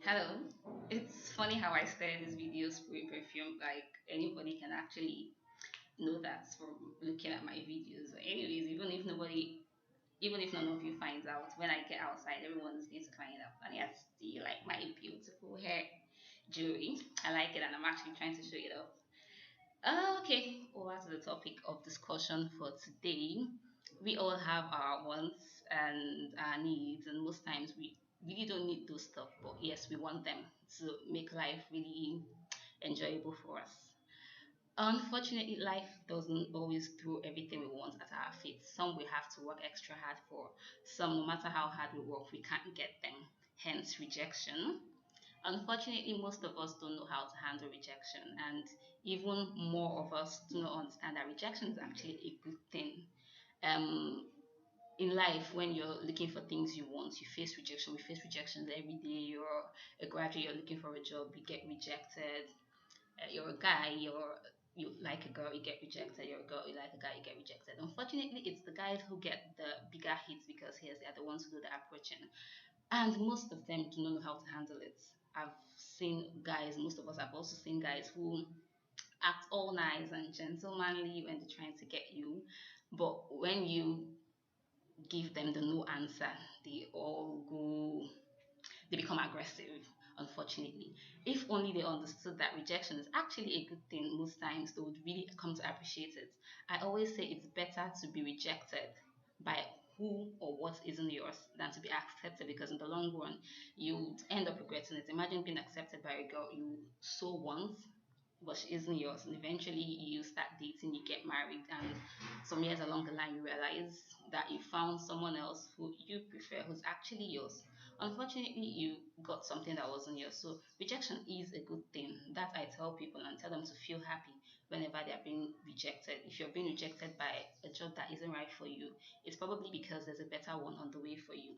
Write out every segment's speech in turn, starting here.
Hello. It's funny how I started this video spraying perfume. Like anybody can actually know that from looking at my videos. But anyways, even if none of you finds out, when I get outside, everyone's going to find out. And yes, do you like my beautiful hair jewelry? I like it, and I'm actually trying to show it off. Okay, over to the topic of discussion for today. We all have our wants and our needs, and most times we really don't need those stuff, but yes, we want them to make life really enjoyable for us. Unfortunately, life doesn't always throw everything we want at our feet. Some we have to work extra hard for, some, no matter how hard we work, we can't get them, hence rejection. Unfortunately, most of us don't know how to handle rejection, and even more of us do not understand that rejection is actually a good thing. Um, in life, when you're looking for things you want, you face rejection. We face rejections every day. You're a graduate, you're looking for a job, you get rejected. You're a guy, you like a girl, you get rejected. You're a girl, you like a guy, you get rejected. Unfortunately, it's the guys who get the bigger hits because yes, they are the ones who do the approaching, and most of them do not know how to handle it. I've seen guys, most of us have also seen guys who act all nice and gentlemanly when they're trying to get you, but when you give them the no answer, they all go, they become aggressive, unfortunately. If only they understood that rejection is actually a good thing, most times they would really come to appreciate it. I always say it's better to be rejected by who or what isn't yours than to be accepted, because in the long run you end up regretting it. Imagine being accepted by a girl you so want, but she isn't yours, and eventually you start dating, you get married, and some years along the line you realize that you found someone else who you prefer, who's actually yours. Unfortunately, you got something that wasn't yours. So rejection is a good thing. That I tell people and tell them to feel happy whenever they are being rejected. If you're being rejected by a job that isn't right for you, it's probably because there's a better one on the way for you.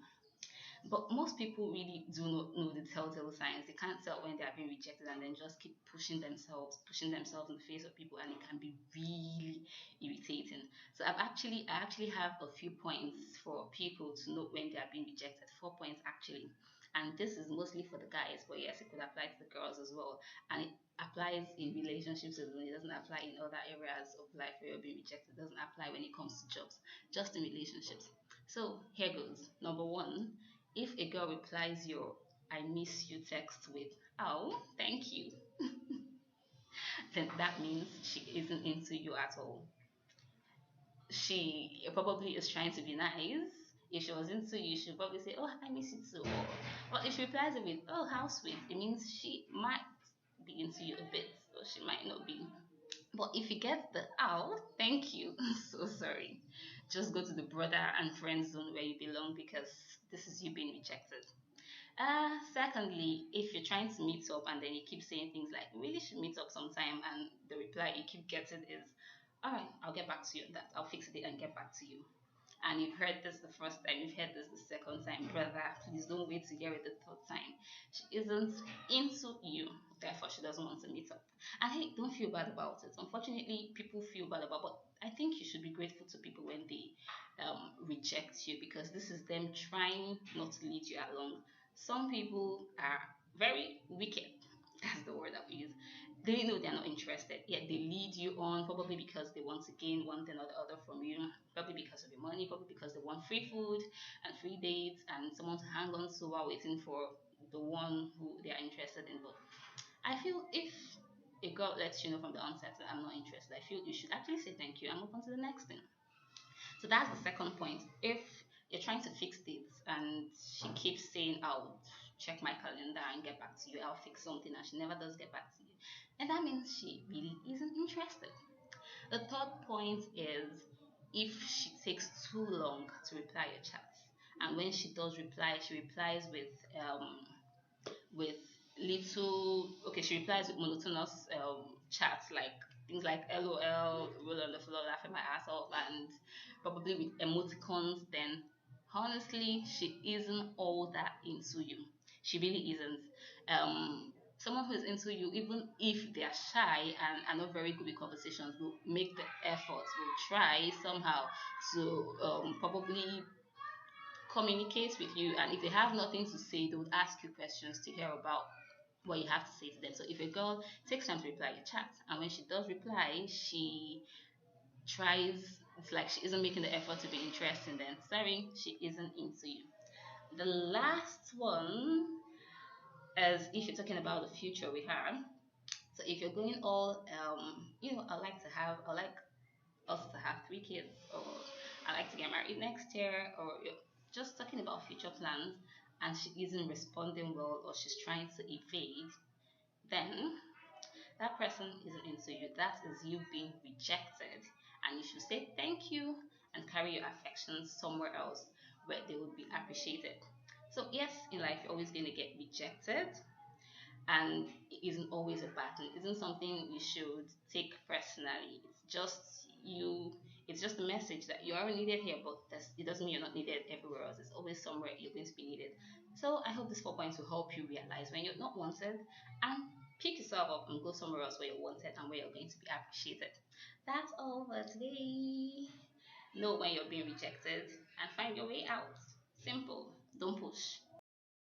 But most people really do not know the telltale signs. They can't tell when they are being rejected and then just keep pushing themselves in the face of people, and it can be really irritating. So I actually have a few points for people to know when they are being rejected. 4 points actually. And this is mostly for the guys, but yes, it could apply to the girls as well. And it applies in relationships as well. It doesn't apply in other areas of life where you're being rejected. It doesn't apply when it comes to jobs, just in relationships. So here goes. Number one, if a girl replies your I miss you text with, oh, thank you, then that means she isn't into you at all. She probably is trying to be nice. If she was into you, she'd probably say, oh, I miss you too. Or, but if she replies it with, oh, how sweet, it means she might be into you a bit, or she might not be. But if you get the oh, thank you, so sorry, just go to the brother and friend zone where you belong, because this is you being rejected. Secondly, if you're trying to meet up and then you keep saying things like, we really should meet up sometime, and the reply you keep getting is, all right, I'll get back to you on that. I'll fix it and get back to you. And you've heard this the first time, you've heard this the second time, brother, please don't wait to hear it the third time. She isn't into you, therefore she doesn't want to meet up. And hey, don't feel bad about it. Unfortunately, people feel bad about it, but I think you should be grateful to people when they reject you, because this is them trying not to lead you along. Some people are very wicked. That's the word that we use. They know they're not interested, yet they lead you on, probably because they want to gain one thing or the other from you, probably because of your money, probably because they want free food and free dates and someone to hang on to while waiting for the one who they are interested in. But I feel if a girl lets you know from the onset that I'm not interested, I feel you should actually say thank you and move on to the next thing. So that's the second point. If you're trying to fix dates and she keeps saying, I'll check my calendar and get back to you, I'll fix something, and she never does get back to you, and that means she really isn't interested. The third point is if she takes too long to reply your chats. And when she does reply, she replies with little, okay, she replies with monotonous chats, like things like lol, roll on the floor laughing my ass off, and probably with emoticons, then honestly she isn't all that into you. She really isn't. Someone who is into you, even if they are shy and are not very good with conversations, will make the effort, will try somehow to probably communicate with you, and if they have nothing to say, they would ask you questions to hear about what you have to say to them. So if a girl takes time to reply your chat, and when she does reply, she tries, it's like she isn't making the effort to be interesting, then sorry, she isn't into you. The last one is if you're talking about the future with her. So if you're going all, I like us to have 3 kids, or I like to get married next year, or you're just talking about future plans, and she isn't responding well, or she's trying to evade, then that person isn't into you. That is you being rejected. And you should say thank you and carry your affections somewhere else where they would be appreciated. So, yes, in life, you're always going to get rejected, and it isn't always a battle. It isn't something you should take personally. It's just a message that you are needed here, but it doesn't mean you're not needed everywhere else. It's always somewhere you're going to be needed. So I hope these 4 points will help you realize when you're not wanted, and pick yourself up and go somewhere else where you're wanted and where you're going to be appreciated. That's all for today. Know when you're being rejected and find your way out. Simple. Don't push.